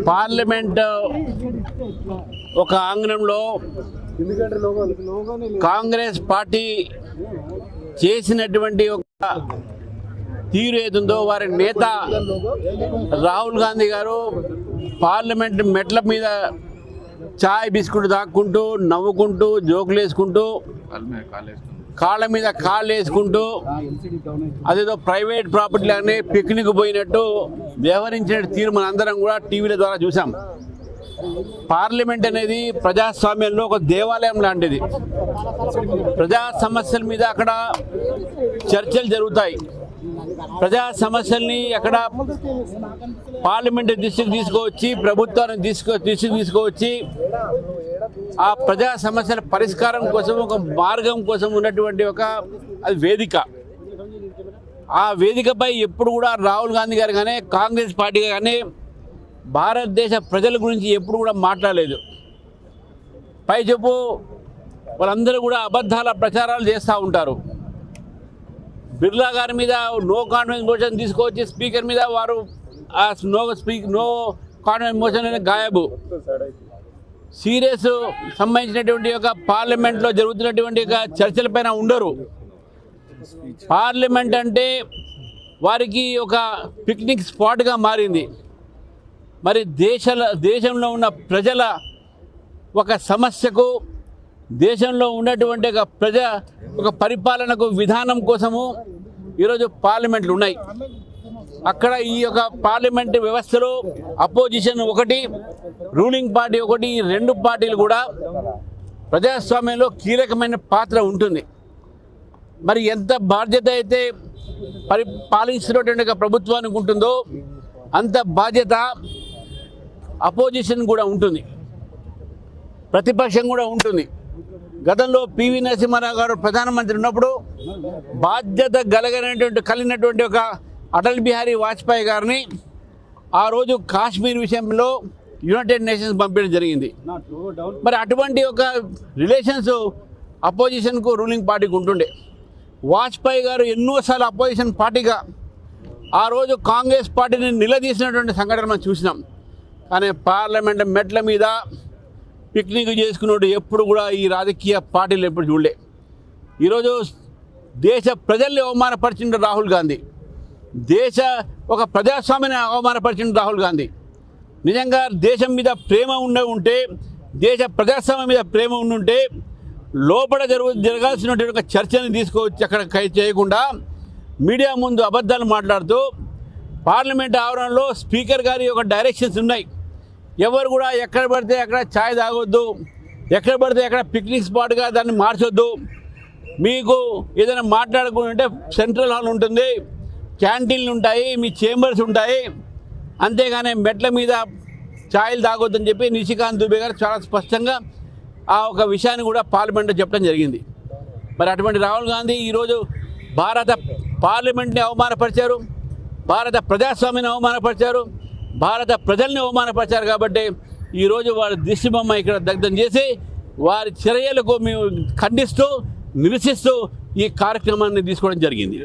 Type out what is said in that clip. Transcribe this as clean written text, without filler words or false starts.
Parliament ఒక ఆంగ్లంలో Congress party చేసినటువంటి ఒక తీరు ఏదుందో వారి నేత రాహుల్ గాంధీ గారు పార్లమెంట్ మెట్ల మీద చాయ్ బిస్కుట్ తాక్కుంటూ నవ్వుకుంటూ జోకులు వేసుకుంటూ కాళ్ళ మీద కాళ్ళు వేసుకుంటూ అదేదో ప్రైవేట్ ప్రాపర్టీలనే పిక్నిక్ పోయినట్టు వ్యవహరించిన తీరు మన అందరం కూడా టీవీల ద్వారా చూసాం. పార్లమెంట్ అనేది ప్రజాస్వామ్యంలో ఒక దేవాలయం లాంటిది. ప్రజా సమస్యల మీద అక్కడ చర్చలు జరుగుతాయి. ప్రజా సమస్యల్ని అక్కడ పార్లమెంట్ దృష్టికి తీసుకువచ్చి ప్రభుత్వాన్ని దృష్టికి తీసుకువచ్చి ఆ ప్రజా సమస్యల పరిష్కారం కోసం ఒక మార్గం కోసం ఉన్నటువంటి ఒక అది వేదిక. ఆ వేదికపై ఎప్పుడు కూడా రాహుల్ గాంధీ గారు కానీ కాంగ్రెస్ పార్టీ కానీ భారతదేశ ప్రజల గురించి ఎప్పుడు కూడా మాట్లాడలేదు. పై చెప్పు వాళ్ళందరూ కూడా అబద్ధాల ప్రచారాలు చేస్తూ ఉంటారు. బిర్లా గారి మీద నో కాన్ఫిడెన్స్ మోషన్ తీసుకొచ్చి స్పీకర్ మీద వారు ఆ నో కాన్ఫిడెన్స్ మోషన్ అనేది గాయబు. సీరియస్ సంబంధించినటువంటి ఒక పార్లమెంట్లో జరుగుతున్నటువంటి ఒక చర్చలపైన ఉండరు. పార్లమెంట్ అంటే వారికి ఒక పిక్నిక్ స్పాట్గా మారింది. మరి దేశంలో ఉన్న ప్రజల ఒక సమస్యకు దేశంలో ఉన్నటువంటి ఒక పరిపాలనకు విధానం కోసము ఈరోజు పార్లమెంట్లు ఉన్నాయి. అక్కడ ఈ యొక్క పార్లమెంట్ వ్యవస్థలో అపోజిషన్ ఒకటి, రూలింగ్ పార్టీ ఒకటి, ఈ రెండు పార్టీలు కూడా ప్రజాస్వామ్యంలో కీలకమైన పాత్ర ఉంటుంది. మరి ఎంత బాధ్యత అయితే పాలిస్తున్నటువంటి ప్రభుత్వానికి ఉంటుందో అంత బాధ్యత అపోజిషన్ కూడా ఉంటుంది, ప్రతిపక్షం కూడా ఉంటుంది. గతంలో పివి నరసింహారావు గారు ప్రధానమంత్రి ఉన్నప్పుడు బాధ్యత కలిగినటువంటి ఒక అటల్ బిహారీ వాజ్పేయి గారిని ఆ రోజు కాశ్మీర్ విషయంలో యునైటెడ్ నేషన్స్ పంపించడం జరిగింది. మరి అటువంటి ఒక రిలేషన్స్ అపోజిషన్కు రూలింగ్ పార్టీకి ఉంటుండే. వాజ్పేయి గారు ఎన్నోసార్లు అపోజిషన్ పార్టీగా ఆ రోజు కాంగ్రెస్ పార్టీని నిలదీసినటువంటి సంఘటన మనం చూసినాం. కానీ పార్లమెంట్ మెట్ల మీద పిక్నిక్ చేసుకున్నట్టు ఎప్పుడు కూడా ఈ రాజకీయ పార్టీలు ఎప్పుడు చూడలే. ఈరోజు దేశ ప్రజల్ని అవమానపరిచిన రాహుల్ గాంధీ, ఒక ప్రజాస్వామ్యాన్ని అవమానపరిచిన రాహుల్ గాంధీ. నిజంగా దేశం మీద ప్రేమ ఉంటే దేశ ప్రజాస్వామ్యం మీద ప్రేమ ఉంటే లోపల జరగాల్సినటువంటి ఒక చర్చని తీసుకొచ్చి అక్కడ చేయకుండా మీడియా ముందు అబద్ధాలు మాట్లాడుతూ పార్లమెంట్ ఆవరణలో స్పీకర్ గారి ఒక డైరెక్షన్స్ ఉన్నాయి. ఎవరు కూడా ఎక్కడ పడితే అక్కడ ఛాయ్ తాగొద్దు, ఎక్కడ పడితే అక్కడ పిక్నిక్ స్పాట్గా దాన్ని మార్చొద్దు, మీకు ఏదైనా మాట్లాడుకుంటే సెంట్రల్ హాల్ ఉంటుంది, క్యాంటీన్లు ఉంటాయి, మీ చేంబర్స్ ఉంటాయి, అంతేగాని మెట్ల మీద ఛాయలు తాగొద్దని చెప్పి నిషికాంత్ దుబే గారు చాలా స్పష్టంగా ఆ ఒక విషయాన్ని కూడా పార్లమెంట్లో చెప్పడం జరిగింది. మరి అటువంటి రాహుల్ గాంధీ ఈరోజు భారత పార్లమెంట్ని అవమానపరిచారు, భారత ప్రజాస్వామ్యాన్ని అవమానపరిచారు, భారత ప్రజల్ని అవమానపరిచారు. కాబట్టి ఈరోజు వారి దిష్టిబొమ్మ ఇక్కడ దగ్ధం చేసి వారి చర్యలకు మేము ఖండిస్తూ నిరసిస్తూ ఈ కార్యక్రమాన్ని తీసుకోవడం జరిగింది.